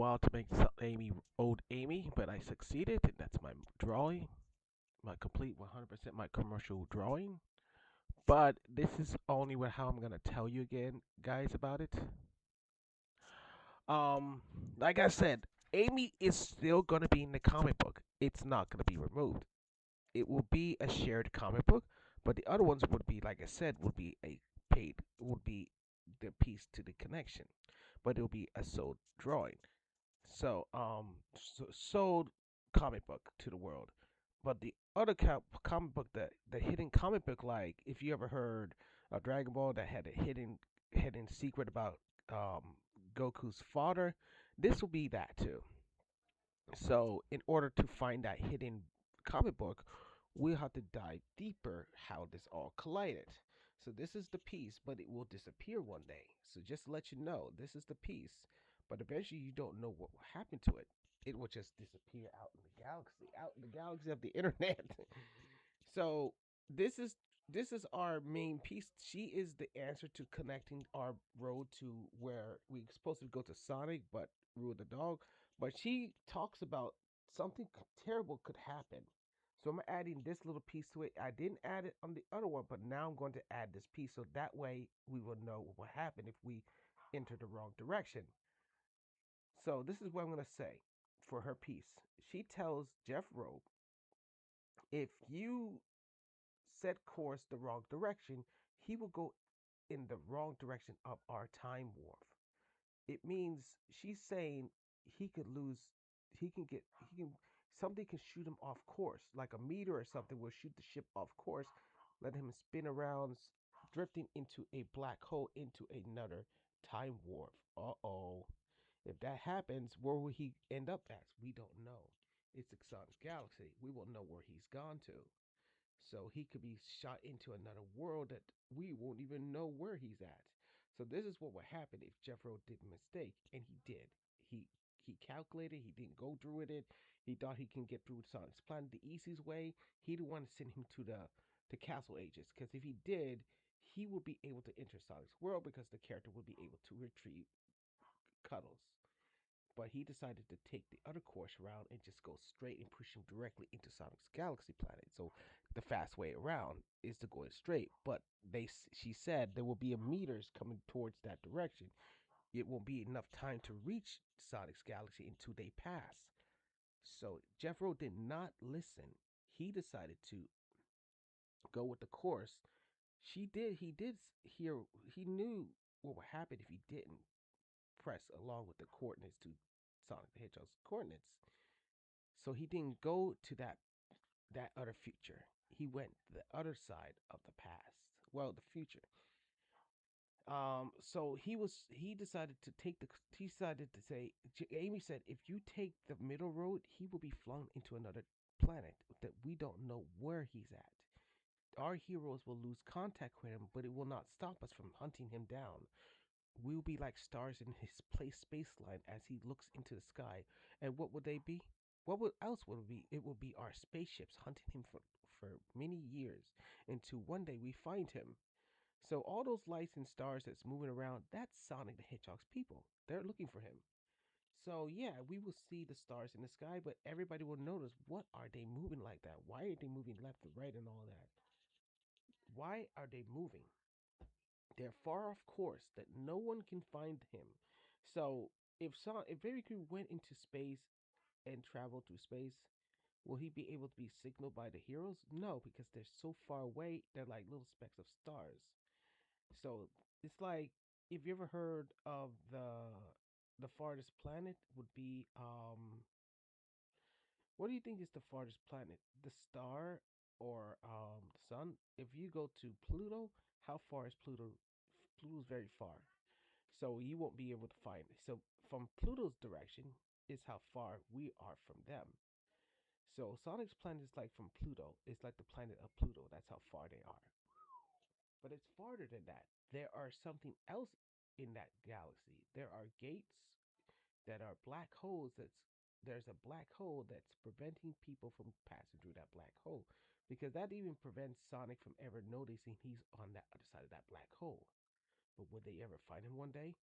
while to make Amy old Amy, but I succeeded, and that's my drawing, my complete 100% my commercial drawing. But this is only how I'm gonna tell you again, guys, about it. Um, like I said, Amy is still gonna be in the comic book. It's not gonna be removed. It will be a shared comic book, but the other ones would be, like I said, would be a paid, would be the piece to the connection, but it will be a sold drawing. Sold comic book to the world. But the other comic book, the hidden comic book, like if you ever heard of Dragon Ball that had a hidden secret about um, Goku's father, this will be that too. So in order to find that hidden comic book, we'll have to dive deeper how this all collided. So this is the piece, but it will disappear one day. So just to let you know, this is the piece, but eventually you don't know what will happen to it. It will just disappear out in the galaxy of the internet. So this is this is our main piece. She is the answer to connecting our road to where we're supposed to go to Sonic, but rule the dog. But she talks about something terrible could happen. So I'm adding this little piece to it. I didn't add it on the other one, but now I'm going to add this piece so that way we will know what will happen if we enter the wrong direction. So this is what I'm going to say for her piece. She tells Jeff Rowe, if you set course the wrong direction, he will go in the wrong direction of our time warp. It means she's saying he could lose, he can, something can shoot him off course, like a meteor or something will shoot the ship off course, let him spin around, drifting into a black hole, into another time warp. Uh-oh. If that happens, where will he end up at? We don't know. It's Exxon's galaxy. We won't know where he's gone to. So he could be shot into another world that we won't even know where he's at. So this is what would happen if Jeffro did a mistake, and he did. He he calculated. He didn't go through with it. He thought he can get through Sonic's plan the easiest way. He didn't want to send him to Castle Ages because if he did, he would be able to enter Sonic's world because the character would be able to retrieve Cuddles. But he decided to take the other course around and just go straight and push him directly into Sonic's galaxy planet. So the fast way around is to go straight. But she said there will be a meters coming towards that direction. It won't be enough time to reach Sonic's galaxy until they pass. So Jeffro did not listen. He decided to go with the course. She did. He did hear. He knew what would happen if he didn't press along with the coordinates to Sonic the Hedgehog's coordinates. So he didn't go to that other future. He went to the other side of the past. Well, the future. So he decided to take the he decided to say Amy said if you take the middle road, he will be flung into another planet that we don't know where he's at. Our heroes will lose contact with him, but it will not stop us from hunting him down. We will be like stars in his place space line as he looks into the sky. And what would they be? Else would it be? It will be our spaceships hunting him for many years until one day we find him. So all those lights and stars that's moving around, that's Sonic the Hedgehog's people. They're looking for him. So yeah, we will see the stars in the sky, but everybody will notice what are they moving like that? Why are they moving left and right and all that? Why are they moving? They're far off course that no one can find him. So if Riku went into space and traveled through space, will he be able to be signaled by the heroes? No, because they're so far away. They're like little specks of stars. So it's like if you ever heard of the farthest planet would be what do you think is the farthest planet? The star or the sun? If you go to Pluto, how far is Pluto? Pluto's very far. So you won't be able to find it. So from Pluto's direction is how far we are from them. So Sonic's planet is like from Pluto. It's like the planet of Pluto. That's how far they are. But it's farther than that. There are something else in that galaxy. There are gates that are black holes there's a black hole that's preventing people from passing through that black hole because that even prevents Sonic from ever noticing he's on that other side of that black hole. But would they ever find him one day?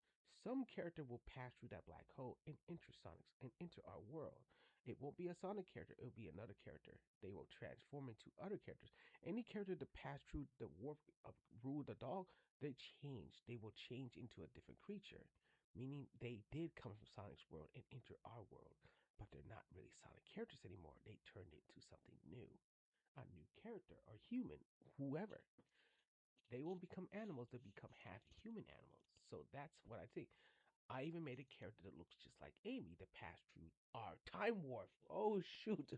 Some character will pass through that black hole and enter Sonic's and enter our world. It won't be a Sonic character, it'll be another character. They will transform into other characters. Any character that pass through the warp of Rule the Dog, they change. They will change into a different creature. Meaning they did come from Sonic's world and enter our world, but they're not really Sonic characters anymore. They turned into something new, a new character or human, whoever. They won't become animals, they'll become half human animals. So that's what I think. I even made a character that looks just like Amy that passed through our time warp. Oh, shoot.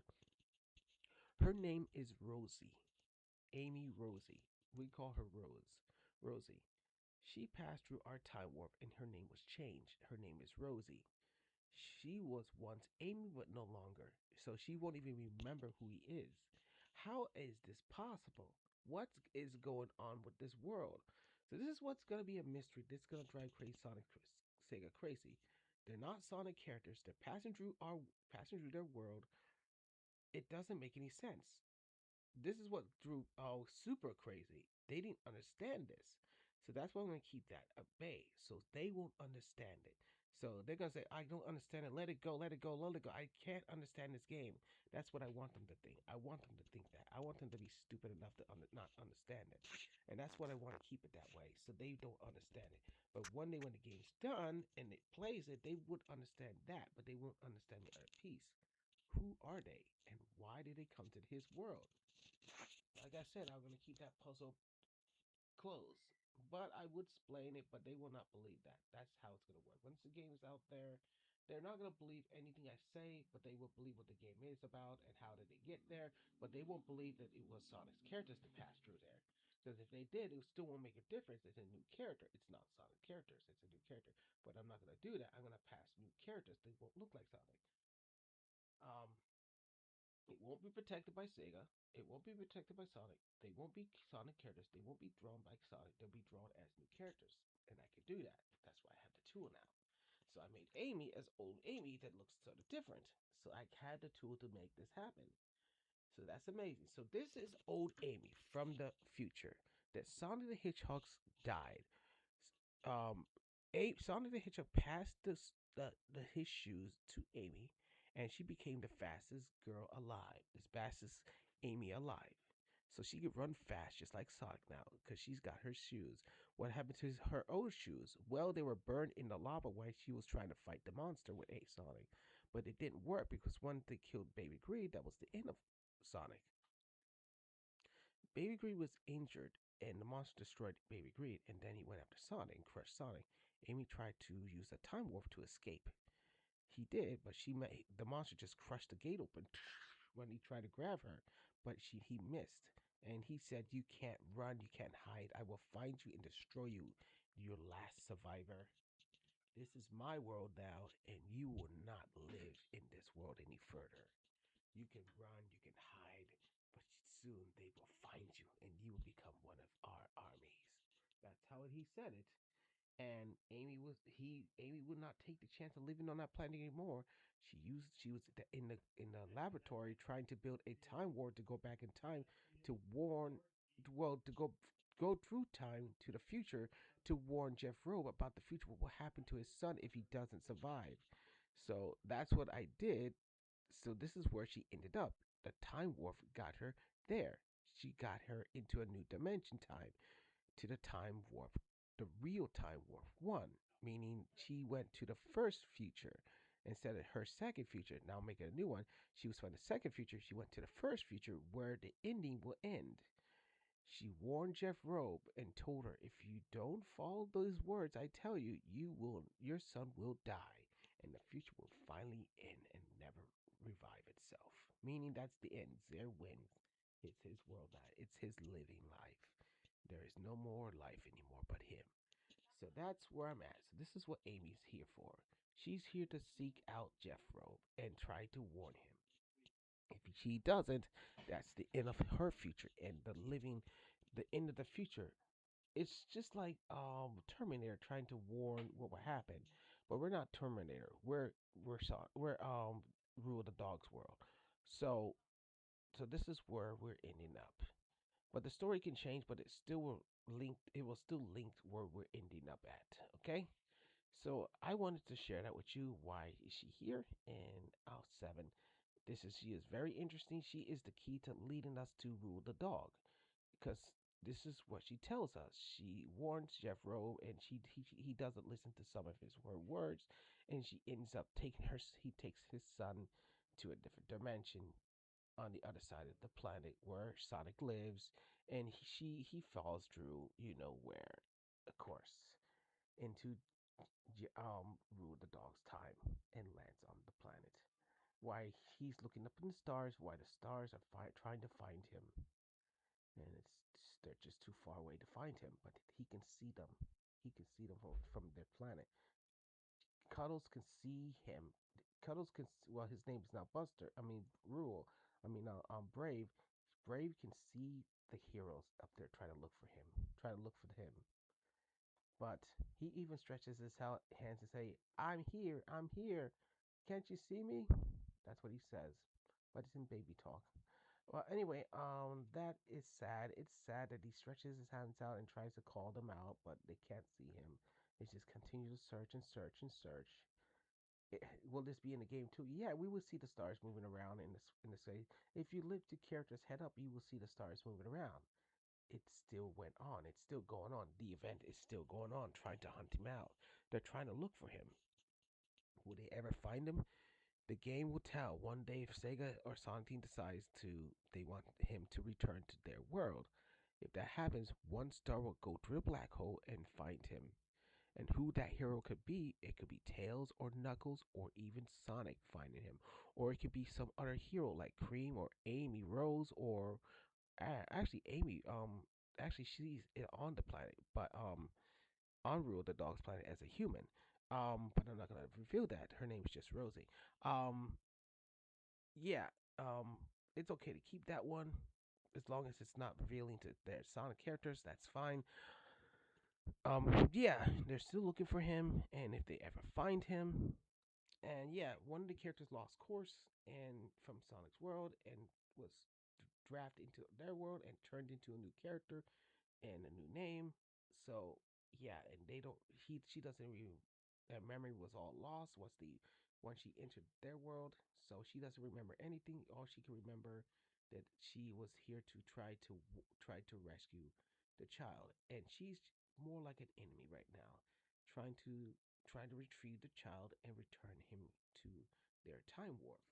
Her name is Rosie. Amy Rosie. We call her Rose. Rosie. She passed through our time warp and her name was changed. Her name is Rosie. She was once Amy, but no longer. So she won't even remember who he is. How is this possible? What is going on with this world? So this is what's gonna be a mystery. This is gonna drive crazy Sega crazy. They're not Sonic characters. They're passing through their world. It doesn't make any sense. This is what drew super crazy. They didn't understand this. So that's why I'm gonna keep that at bay. So they won't understand it. So they're gonna say, I don't understand it. Let it go, let it go, let it go. I can't understand this game. That's what I want them to think. I want them to think that. I want them to be stupid enough to not understand it. And that's what I want to keep it that way. So they don't understand it. But one day when the game's done and it plays it, they would understand that, but they won't understand the other piece. Who are they? And why did they come to his world? Like I said, I'm gonna keep that puzzle closed. But I would explain it, but they will not believe that. That's how it's gonna work. Once the game is out there, they're not gonna believe anything I say, but they will believe what the game is about and how did they get there. But they won't believe that it was Sonic's characters that passed through there. Because if they did, it still won't make a difference. It's a new character. It's not Sonic characters. It's a new character. But I'm not gonna do that. I'm gonna pass new characters. They won't look like Sonic. Um, it won't be protected by Sega. It won't be protected by Sonic. They won't be Sonic characters. They won't be drawn by Sonic. They'll be drawn as new characters. And I can do that. That's why I have the tool now. So I made Amy as old Amy that looks sort of different. So I had the tool to make this happen. So that's amazing. So this is old Amy from the future. That Sonic the Hedgehog died. Um, Sonic the Hedgehog passed his shoes to Amy, and she became the fastest girl alive, the fastest Amy alive. So she could run fast just like Sonic now because she's got her shoes. What happened to her old shoes? Well, they were burned in the lava while she was trying to fight the monster with a Sonic, but it didn't work because once they killed Baby Greed, that was the end of Sonic. Baby Greed was injured, and the monster destroyed Baby Greed, and then he went after Sonic and crushed Sonic. Amy tried to use a time warp to escape. He did, but the monster just crushed the gate open when he tried to grab her, but he missed. And he said, "You can't run, you can't hide. I will find you and destroy you, your last survivor. This is my world now, and you will not live in this world any further. You can run, you can hide, but soon they will find you and you will become one of our armies." That's how he said it. And Amy would not take the chance of living on that planet anymore. She was in the laboratory trying to build a time warp to go back in time to warn well to go through time to the future to warn Jeff Rowe about the future, what will happen to his son if he doesn't survive. So that's what I did. So this is where she ended up. The time warp got her there. She got her into a new dimension time, to the time warp, the real time warp one, meaning she went to the first future instead of her second future. Now making a new one, she was from the second future. She went to the first future where the ending will end. She warned Jeff Robe and told her, if you don't follow those words I tell you, your son will die, and the future will finally end and never revive itself. Meaning that's the end. There wins. It's his world now. It's his living life. There is no more life anymore but him. So that's where I'm at. So this is what Amy's here for. She's here to seek out Jeff Robe and try to warn him. If she doesn't, that's the end of her future and the end of the future. It's just like Terminator trying to warn what will happen, but we're not Terminator. We're Rule of the Dog's world. So this is where we're ending up. But the story can change, but it still will linked. It will still linked where we're ending up at. Okay. So I wanted to share that with you. Why is she here in Out 7? She is very interesting. She is the key to leading us to rule the dog, because this is what she tells us. She warns Jeffro, and he doesn't listen to some of her words, and she ends up taking her. He takes his son to a different dimension on the other side of the planet where Sonic lives, and he falls through, you know where, of course, into rule the dog's time and lands on the planet. Why he's looking up in the stars, why the stars are trying to find him, and they're just too far away to find him, but he can see them. He can see them from their planet. Cuddles can see him. Cuddles can. Well, his name is not Buster. I mean, Rule. I mean, Brave. Brave can see the heroes up there trying to look for him. Try to look for him. But he even stretches his hands and say, "I'm here. I'm here. Can't you see me?" That's what he says. But it's in baby talk. Well, anyway, that is sad. It's sad that he stretches his hands out and tries to call them out, but they can't see him. They just continue to search and search and search. Will this be in the game too? Yeah, we will see the stars moving around in the space. If you lift the character's head up, you will see the stars moving around. It still went on. It's still going on. The event is still going on, trying to hunt him out. They're trying to look for him. Will they ever find him? The game will tell. One day, if Sega or Sonic Team decides they want him to return to their world. If that happens, one star will go to the black hole and find him. And who that hero could be, it could be Tails or Knuckles or even Sonic finding him. Or it could be some other hero like Cream or Amy Rose or actually Amy. Actually she's on the planet, but on Rule the Dog's planet as a human. But I'm not gonna reveal that. Her name is just Rosie. Um, yeah. Um, it's okay to keep that one as long as it's not revealing to their Sonic characters. That's fine. Yeah, they're still looking for him, and if they ever find him, and yeah, one of the characters lost course and from Sonic's world and was drafted into their world and turned into a new character and a new name. So yeah, and they don't. She doesn't even. That memory was all lost. Was the when she entered their world, so she doesn't remember anything. All she can remember that she was here to try to rescue the child, and she's more like an enemy right now, trying to trying to retrieve the child and return him to their time warp.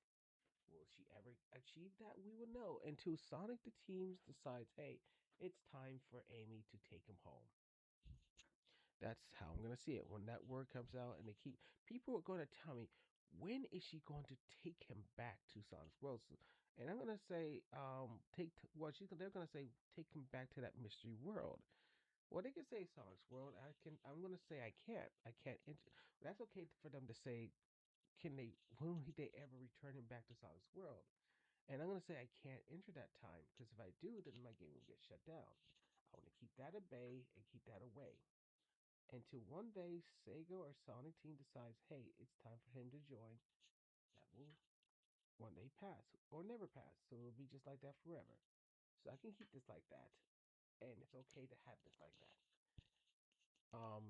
Will she ever achieve that? We will know until Sonic the Teams decides, hey, it's time for Amy to take him home. That's how I'm gonna see it. When that word comes out, and they keep people are gonna tell me, when is she going to take him back to Sonic's world? And I'm gonna say, well, they're gonna say, take him back to that mystery world. Well, they can say Sonic's world. I'm gonna say I can't. I can't enter. That's okay for them to say. Can they? Will they ever return him back to Sonic's world? And I'm gonna say I can't enter that time because if I do, then my game will get shut down. I want to keep that at bay and keep that away until one day Sega or Sonic Team decides, hey, it's time for him to join. That will one day pass or never pass, so it'll be just like that forever. So I can keep this like that, and it's okay to have this like that. um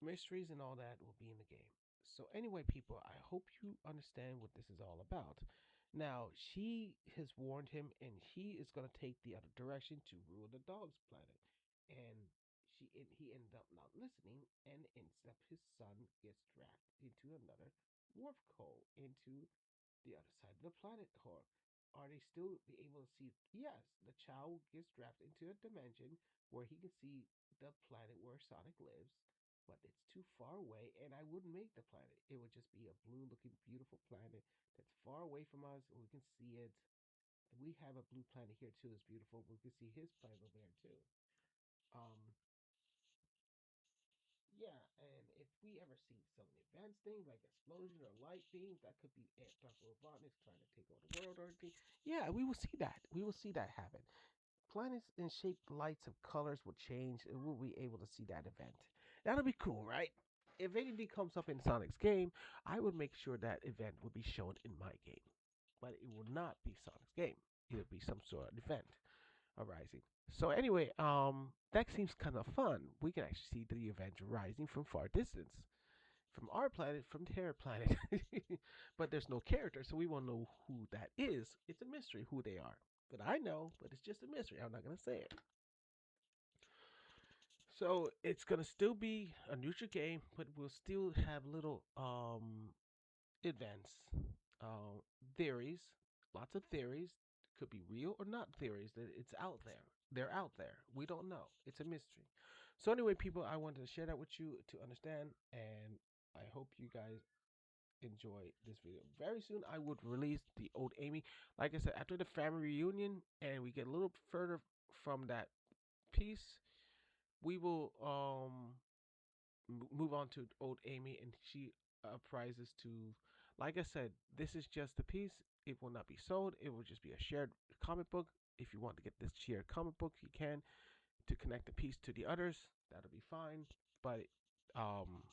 Mysteries and all that will be in the game. So anyway, people, I hope you understand what this is all about. Now, she has warned him and he is going to take the other direction to rule the dog's planet. And he ended up not listening, and ends up his son gets drafted into another warp core into the other side of the planet. Or are they still be able to see? Yes, the child gets drafted into a dimension where he can see the planet where Sonic lives, but it's too far away, and I wouldn't make the planet. It would just be a blue looking beautiful planet that's far away from us, and we can see it. We have a blue planet here too. It's beautiful. We can see his planet over there too. Um, yeah, and if we ever see some advanced things like explosion or light beams, that could be Dr. Robotnik trying to take over the world or anything. Yeah, we will see that. We will see that happen. Planets in shaped lights of colors will change, and we'll be able to see that event. That'll be cool, right? If anything comes up in Sonic's game, I would make sure that event will be shown in my game. But it will not be Sonic's game. It'll be some sort of event. arising. So anyway, that seems kind of fun. We can actually see the Avenger rising from far distance, from our planet, from their planet. But there's no character, so we won't know who that is. It's a mystery who they are. But I know, but it's just a mystery. I'm not gonna say it. So it's gonna still be a neutral game, but we'll still have little events, uh, theories, lots of theories. Could be real or not theories. That it's out there. They're out there. We don't know. It's a mystery. So anyway, people, I wanted to share that with you to understand, and I hope you guys enjoy this video. Very soon, I would release the old Amy. Like I said, after the family reunion, and we get a little further from that piece, we will move on to old Amy, and she apprises to. Like I said, this is just a piece. It will not be sold. It will just be a shared comic book. If you want to get this shared comic book, you can to connect the piece to the others. That'll be fine, but um,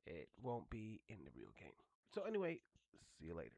it won't be in the real game. So anyway, see you later.